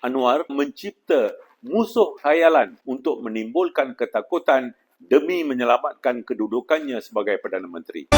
Anwar mencipta musuh khayalan untuk menimbulkan ketakutan demi menyelamatkan kedudukannya sebagai Perdana Menteri.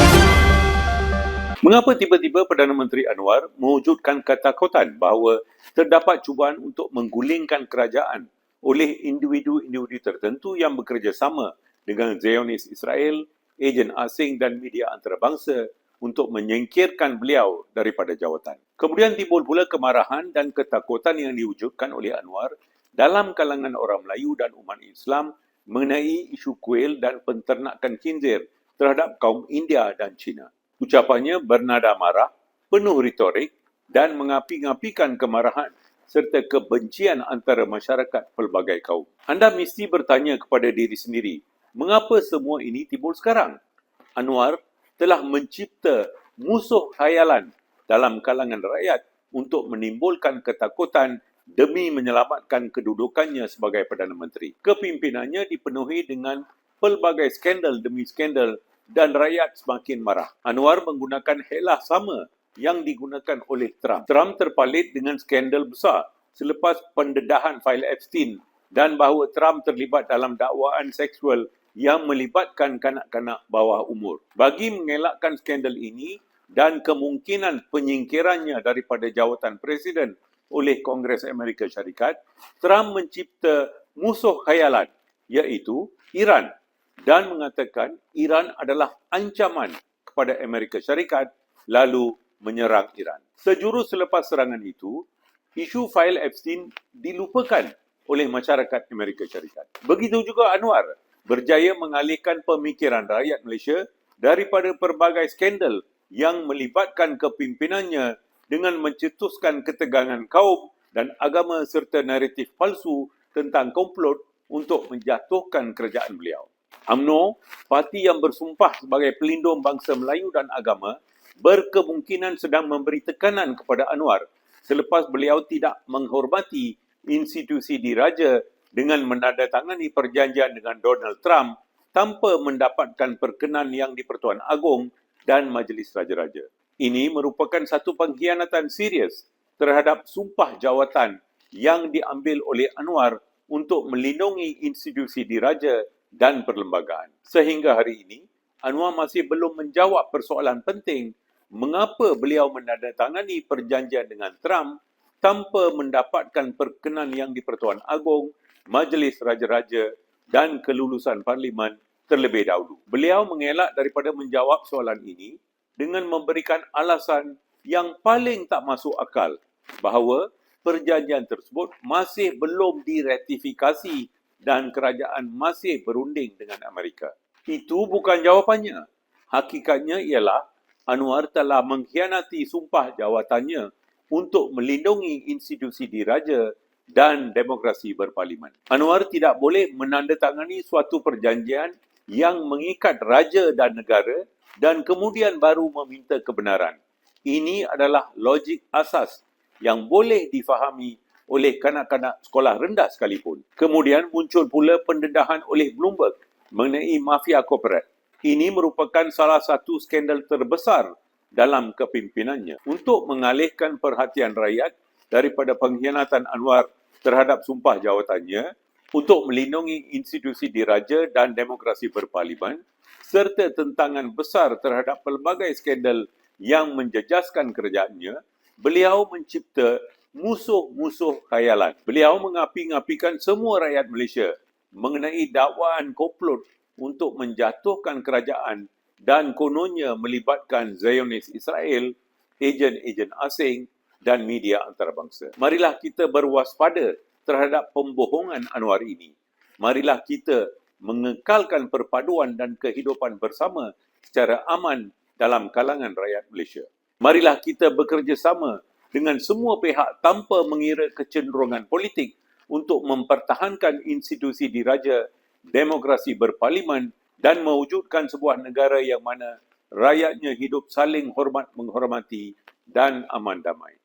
Mengapa tiba-tiba Perdana Menteri Anwar mewujudkan ketakutan bahawa terdapat cubaan untuk menggulingkan kerajaan oleh individu-individu tertentu yang bekerjasama dengan Zionis Israel, ejen asing dan media antarabangsa untuk menyingkirkan beliau daripada jawatan. Kemudian timbul pula kemarahan dan ketakutan yang diwujudkan oleh Anwar dalam kalangan orang Melayu dan umat Islam mengenai isu kuil dan penternakan khinzir terhadap kaum India dan Cina. Ucapannya bernada marah, penuh retorik dan mengapi-ngapikan kemarahan serta kebencian antara masyarakat pelbagai kaum. Anda mesti bertanya kepada diri sendiri, mengapa semua ini timbul sekarang? Anwar telah mencipta musuh khayalan dalam kalangan rakyat untuk menimbulkan ketakutan demi menyelamatkan kedudukannya sebagai Perdana Menteri. Kepimpinannya dipenuhi dengan pelbagai skandal demi skandal dan rakyat semakin marah. Anwar menggunakan helah sama yang digunakan oleh Trump. Trump terpalit dengan skandal besar selepas pendedahan fail Epstein dan bahawa Trump terlibat dalam dakwaan seksual yang melibatkan kanak-kanak bawah umur. Bagi mengelakkan skandal ini dan kemungkinan penyingkirannya daripada jawatan Presiden oleh Kongres Amerika Syarikat, Trump mencipta musuh khayalan iaitu Iran dan mengatakan Iran adalah ancaman kepada Amerika Syarikat lalu menyerang Iran. Sejurus selepas serangan itu, isu fail Epstein dilupakan oleh masyarakat Amerika Syarikat. Begitu juga Anwar berjaya mengalihkan pemikiran rakyat Malaysia daripada pelbagai skandal yang melibatkan kepimpinannya dengan mencetuskan ketegangan kaum dan agama serta naratif palsu tentang komplot untuk menjatuhkan kerajaan beliau. UMNO, parti yang bersumpah sebagai pelindung bangsa Melayu dan agama, berkemungkinan sedang memberi tekanan kepada Anwar selepas beliau tidak menghormati institusi diraja dengan menandatangani perjanjian dengan Donald Trump tanpa mendapatkan perkenan yang di-Pertuan Agong dan Majlis Raja-Raja. Ini merupakan satu pengkhianatan serius terhadap sumpah jawatan yang diambil oleh Anwar untuk melindungi institusi diraja dan perlembagaan. Sehingga hari ini, Anwar masih belum menjawab persoalan penting mengapa beliau menandatangani perjanjian dengan Trump tanpa mendapatkan perkenan yang di-Pertuan Agong, Majlis Raja-Raja dan kelulusan Parlimen terlebih dahulu. Beliau mengelak daripada menjawab soalan ini dengan memberikan alasan yang paling tak masuk akal bahawa perjanjian tersebut masih belum diratifikasi dan kerajaan masih berunding dengan Amerika. Itu bukan jawapannya. Hakikatnya ialah Anwar telah mengkhianati sumpah jawatannya untuk melindungi institusi diraja dan demokrasi berparlimen. Anwar tidak boleh menandatangani suatu perjanjian yang mengikat raja dan negara dan kemudian baru meminta kebenaran. Ini adalah logik asas yang boleh difahami oleh kanak-kanak sekolah rendah sekalipun. Kemudian muncul pula pendedahan oleh Bloomberg mengenai mafia korporat. Ini merupakan salah satu skandal terbesar dalam kepimpinannya. Untuk mengalihkan perhatian rakyat daripada pengkhianatan Anwar terhadap sumpah jawatannya untuk melindungi institusi diraja dan demokrasi berparlimen serta tentangan besar terhadap pelbagai skandal yang menjejaskan kerajaannya, beliau mencipta musuh-musuh khayalan. Beliau mengapi-ngapikan semua rakyat Malaysia mengenai dakwaan komplot untuk menjatuhkan kerajaan dan kononnya melibatkan Zionis Israel, ejen-ejen asing dan media antarabangsa. Marilah kita berwaspada terhadap pembohongan Anwar ini. Marilah kita mengekalkan perpaduan dan kehidupan bersama secara aman dalam kalangan rakyat Malaysia. Marilah kita bekerjasama dengan semua pihak tanpa mengira kecenderungan politik untuk mempertahankan institusi diraja, demokrasi berparlimen dan mewujudkan sebuah negara yang mana rakyatnya hidup saling hormat menghormati dan aman damai.